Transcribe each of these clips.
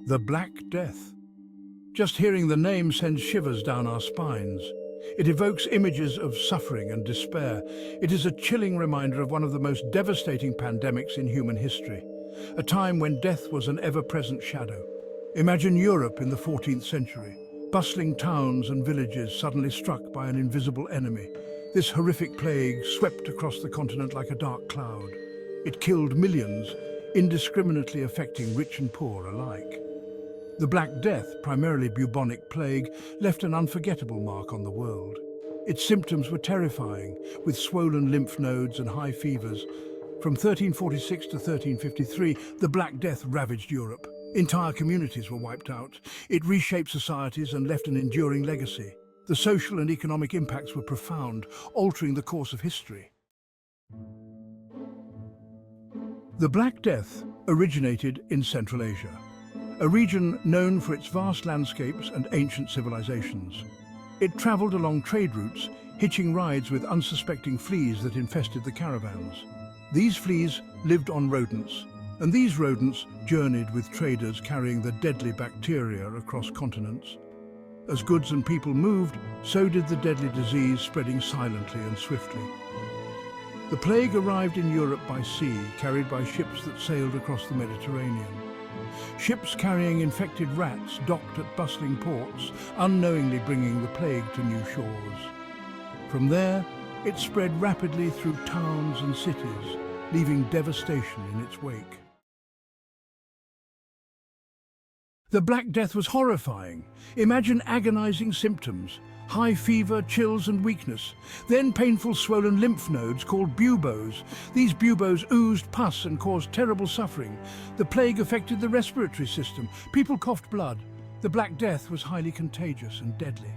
The Black Death. Just hearing the name sends shivers down our spines. It evokes images of suffering and despair. It is a chilling reminder of one of the most devastating pandemics in human history, a time when death was an ever-present shadow. Imagine Europe in the 14th century, bustling towns and villages suddenly struck by an invisible enemy. This horrific plague swept across the continent like a dark cloud. It killed millions, indiscriminately affecting rich and poor alike. The Black Death, primarily bubonic plague, left an unforgettable mark on the world. Its symptoms were terrifying, with swollen lymph nodes and high fevers. From 1346 to 1353, the Black Death ravaged Europe. Entire communities were wiped out. It reshaped societies and left an enduring legacy. The social and economic impacts were profound, altering the course of history. The Black Death originated in Central Asia, a region known for its vast landscapes and ancient civilizations. It traveled along trade routes, hitching rides with unsuspecting fleas that infested the caravans. These fleas lived on rodents, and these rodents journeyed with traders carrying the deadly bacteria across continents. As goods and people moved, so did the deadly disease, spreading silently and swiftly. The plague arrived in Europe by sea, carried by ships that sailed across the Mediterranean. Ships carrying infected rats docked at bustling ports, unknowingly bringing the plague to new shores. From there, it spread rapidly through towns and cities, leaving devastation in its wake. The Black Death was horrifying. Imagine agonizing symptoms: high fever, chills and weakness. Then painful swollen lymph nodes called buboes. These buboes oozed pus and caused terrible suffering. The plague affected the respiratory system. People coughed blood. The Black Death was highly contagious and deadly.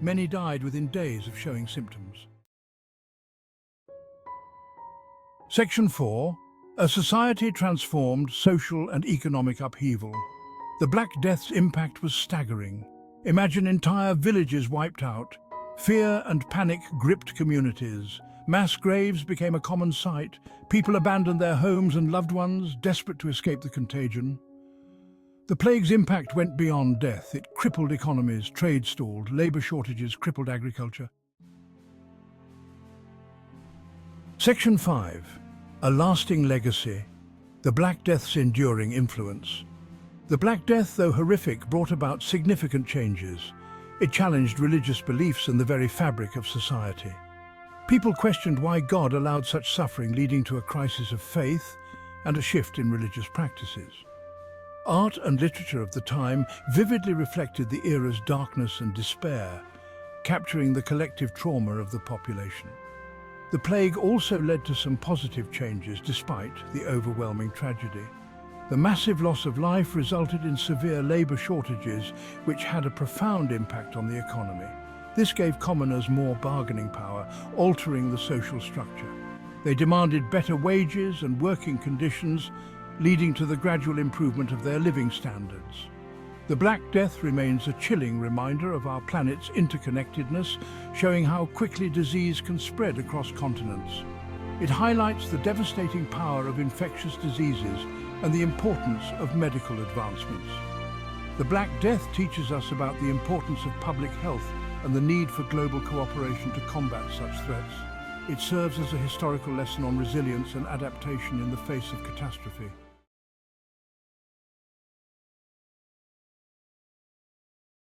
Many died within days of showing symptoms. Section 4. A society transformed, social and economic upheaval. The Black Death's impact was staggering. Imagine entire villages wiped out. Fear and panic gripped communities. Mass graves became a common sight. People abandoned their homes and loved ones, desperate to escape the contagion. The plague's impact went beyond death. It crippled economies, trade stalled, labor shortages crippled agriculture. Section 5. A lasting legacy. The Black Death's enduring influence. The Black Death, though horrific, brought about significant changes. It challenged religious beliefs and the very fabric of society. People questioned why God allowed such suffering, leading to a crisis of faith and a shift in religious practices. Art and literature of the time vividly reflected the era's darkness and despair, capturing the collective trauma of the population. The plague also led to some positive changes despite the overwhelming tragedy. The massive loss of life resulted in severe labor shortages, which had a profound impact on the economy. This gave commoners more bargaining power, altering the social structure. They demanded better wages and working conditions, leading to the gradual improvement of their living standards. The Black Death remains a chilling reminder of our planet's interconnectedness, showing how quickly disease can spread across continents. It highlights the devastating power of infectious diseases and the importance of medical advancements. The Black Death teaches us about the importance of public health and the need for global cooperation to combat such threats. It serves as a historical lesson on resilience and adaptation in the face of catastrophe.